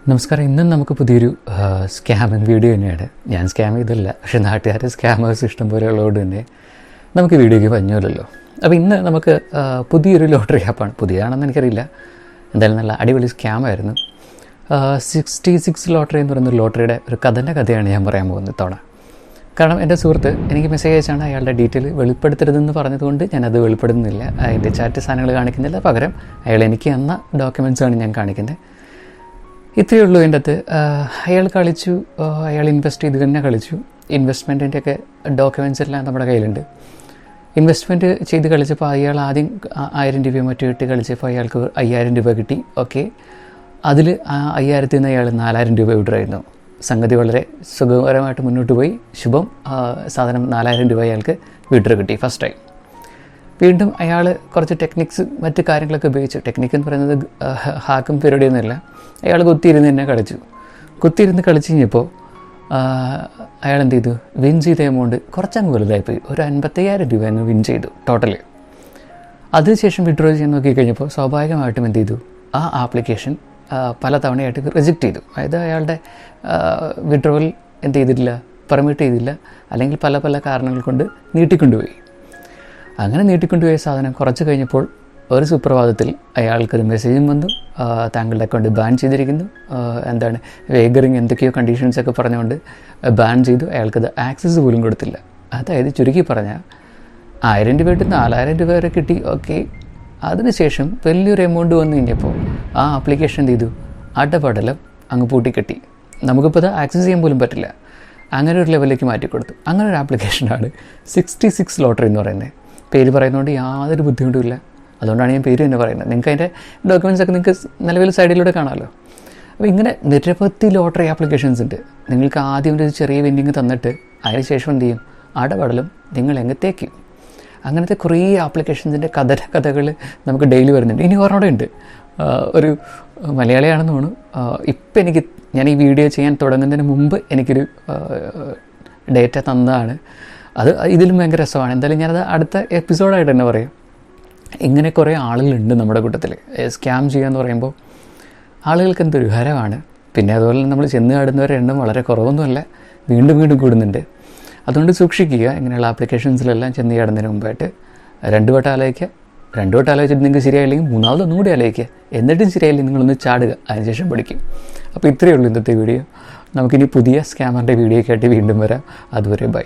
നമസ്കാരം. ഇന്നും നമുക്ക് പുതിയൊരു സ്കാമിങ് വീഡിയോ തന്നെയാണ്. ഞാൻ സ്കാം ചെയ്തില്ല, പക്ഷേ നാട്ടുകാർ സ്കാമേഴ്സ് ഇഷ്ടം പോലെ ഉള്ളതുകൊണ്ട് തന്നെ നമുക്ക് വീഡിയോയ്ക്ക് പഞ്ഞുമല്ലോ. അപ്പോൾ ഇന്ന് നമുക്ക് പുതിയൊരു ലോട്ടറി ആപ്പാണ്. പുതിയതാണെന്ന് എനിക്കറിയില്ല, എന്തായാലും നല്ല അടിപൊളി സ്കാമായിരുന്നു. 66 ലോട്ടറി എന്ന് പറയുന്ന ലോട്ടറിയുടെ ഒരു കഥയാണ് ഞാൻ പറയാൻ പോകുന്നത് തവണ. കാരണം എൻ്റെ സുഹൃത്ത് എനിക്ക് മെസ്സേജ് അയച്ചാണ് അയാളുടെ ഡീറ്റെയിൽ വെളിപ്പെടുത്തരുതെന്ന് പറഞ്ഞതുകൊണ്ട് ഞാനത് വെളിപ്പെടുത്തുന്നില്ല. അതിൻ്റെ ചാറ്റ് സാധനങ്ങൾ കാണിക്കുന്നില്ല, പകരം അയാൾ എനിക്ക് തന്ന ഡോക്യുമെൻറ്റ്സാണ് ഞാൻ കാണിക്കുന്നത്. ഇത്രയേ ഉള്ളൂ. എൻ്റെ അകത്ത് അയാൾ കളിച്ചു, അയാൾ ഇൻവെസ്റ്റ് ചെയ്ത് തന്നെ കളിച്ചു. ഇൻവെസ്റ്റ്മെൻറ്റിൻ്റെയൊക്കെ ഡോക്യുമെൻറ്റ്സ് എല്ലാം നമ്മുടെ കയ്യിലുണ്ട്. ഇൻവെസ്റ്റ്മെൻറ്റ് ചെയ്ത് കളിച്ചപ്പോൾ അയാൾ ആദ്യം 1000 രൂപയോ മറ്റോ ഇട്ട് കളിച്ചപ്പോൾ അയാൾക്ക് 5000 രൂപ കിട്ടി. ഓക്കെ, അതിൽ 5000ത്തിൽ നിന്ന് അയാൾ 4000 രൂപ വിടുമായിരുന്നു. സംഗതി വളരെ സുഖകരമായിട്ട് മുന്നോട്ട് പോയി. ശുഭം. സാധനം 4000 രൂപ അയാൾക്ക് വിഡ്രോ കിട്ടി ഫസ്റ്റ് ടൈം. വീണ്ടും അയാൾ കുറച്ച് ടെക്നിക്സ് മറ്റ് കാര്യങ്ങളൊക്കെ ഉപയോഗിച്ചു. ടെക്നിക്ക് എന്ന് പറയുന്നത് ഹാക്കും പരിപാടിയൊന്നുമില്ല. അയാൾ കുത്തിയിരുന്ന് തന്നെ കളിച്ചു. കുത്തിയിരുന്ന് കളിച്ച് കഴിഞ്ഞപ്പോൾ അയാൾ എന്ത് ചെയ്തു, വിൻ ചെയ്ത എമൗണ്ട് കുറച്ചങ്ങ് വലുതായിപ്പോയി. ഒരു 55000 രൂപ അങ്ങ് വിൻ ചെയ്തു ടോട്ടൽ. അതിനുശേഷം വിഡ്രോ ചെയ്യാൻ നോക്കിക്കഴിഞ്ഞപ്പോൾ സ്വാഭാവികമായിട്ടും എന്ത് ചെയ്തു, ആ ആപ്ലിക്കേഷൻ പല തവണയായിട്ട് റിജക്റ്റ് ചെയ്തു. അതായത് അയാളുടെ വിഡ്രോവൽ എന്ത് ചെയ്തിട്ടില്ല, പെർമിറ്റ് ചെയ്തില്ല, അല്ലെങ്കിൽ പല പല കാരണങ്ങൾ കൊണ്ട് നീട്ടിക്കൊണ്ടുപോയി. അങ്ങനെ നീട്ടിക്കൊണ്ടുപോയ സാധനം കുറച്ച് കഴിഞ്ഞപ്പോൾ ഒരു സുപ്രഭാതത്തിൽ അയാൾക്കൊരു മെസ്സേജും വന്നു, താങ്കളുടെ അക്കൗണ്ട് ബാൻ ചെയ്തിരിക്കുന്നു, വേഗറിങ് എന്തൊക്കെയോ കണ്ടീഷൻസൊക്കെ പറഞ്ഞുകൊണ്ട് ബാൻ ചെയ്തു. അയാൾക്കത് ആക്സസ് പോലും കൊടുത്തില്ല. അതായത് ചുരുക്കി പറഞ്ഞാൽ 1000 രൂപ തൊട്ട് 4000 രൂപ വരെ കിട്ടി. ഓക്കെ, അതിനുശേഷം വലിയൊരു എമൗണ്ട് വന്നു കഴിഞ്ഞപ്പോൾ ആ ആപ്ലിക്കേഷൻ എന്ത് ചെയ്തു, അടപടലം അങ്ങ് പൂട്ടിക്കെട്ടി. നമുക്കിപ്പോൾ അത് ആക്സസ് ചെയ്യാൻ പോലും പറ്റില്ല. അങ്ങനെ ഒരു ലെവലിലേക്ക് മാറ്റിക്കൊടുത്തു. അങ്ങനെ ഒരു ആപ്ലിക്കേഷനാണ് 66 ലോട്ടറി എന്ന് പറയുന്നത്. പേര് പറയുന്നതുകൊണ്ട് യാതൊരു ബുദ്ധിമുട്ടുമില്ല, അതുകൊണ്ടാണ് ഞാൻ പേര് തന്നെ പറയുന്നത്. നിങ്ങൾക്ക് അതിൻ്റെ ഡോക്യുമെൻറ്റ്സൊക്കെ നിങ്ങൾക്ക് നിലവിൽ സൈഡിലൂടെ കാണാമല്ലോ. അപ്പോൾ ഇങ്ങനെ നിരവധി ലോട്ടറി ആപ്ലിക്കേഷൻസ് ഉണ്ട്. നിങ്ങൾക്ക് ആദ്യം ഒരു ചെറിയ വെൻഡിങ് തന്നിട്ട് അതിനുശേഷം എന്ത് ചെയ്യും, അടപടലും നിങ്ങൾ എങ്ങത്തേക്കും. അങ്ങനത്തെ കുറേ ആപ്ലിക്കേഷൻസിൻ്റെ കഥകൾ നമുക്ക് ഡെയിലി വരുന്നുണ്ട്. ഇനി ഒരെണ്ണം ഉണ്ട്, ഒരു മലയാളിയാണെന്ന് തോന്നുന്നു. ഇപ്പം ഞാൻ ഈ വീഡിയോ ചെയ്യാൻ തുടങ്ങുന്നതിന് മുമ്പ് എനിക്കൊരു ഡേറ്റ തന്നതാണ്. അത് ഇതിലും ഭയങ്കര രസമാണ്. എന്തായാലും ഞാനത് അടുത്ത എപ്പിസോഡായിട്ട് തന്നെ പറയാം. ഇങ്ങനെ കുറേ ആളുകളുണ്ട് നമ്മുടെ കൂട്ടത്തിൽ. സ്കാം ചെയ്യുക എന്ന് പറയുമ്പോൾ ആളുകൾക്ക് എന്തൊരു ഹരമാണ്. പിന്നെ അതുപോലെ നമ്മൾ ചെന്ന് കാടുന്നവരുടെ എണ്ണം വളരെ കുറവൊന്നുമല്ല, വീണ്ടും കൂടുന്നുണ്ട്. അതുകൊണ്ട് സൂക്ഷിക്കുക. ഇങ്ങനെയുള്ള ആപ്ലിക്കേഷൻസിലെല്ലാം ചെന്ന് ചാടുന്നതിന് മുമ്പായിട്ട് 2 വട്ടം ആലോചിക്കുക. 2 വട്ടം ആലോചിച്ചിട്ട് നിങ്ങൾക്ക് ശരിയായില്ലെങ്കിൽ 3ാമത് ഒന്നും കൂടി ആലോചിക്കുക. എന്നിട്ടും ശരിയായില്ലെങ്കിൽ നിങ്ങളൊന്ന് ചാടുക, അതിനുശേഷം പഠിക്കും. അപ്പോൾ ഇത്രയേ ഉള്ളൂ ഇന്നത്തെ വീഡിയോ. നമുക്കിനി പുതിയ സ്കാമറിൻ്റെ വീഡിയോ ഒക്കെ ആയിട്ട് വീണ്ടും വരാം. അതുവരെ ബൈ.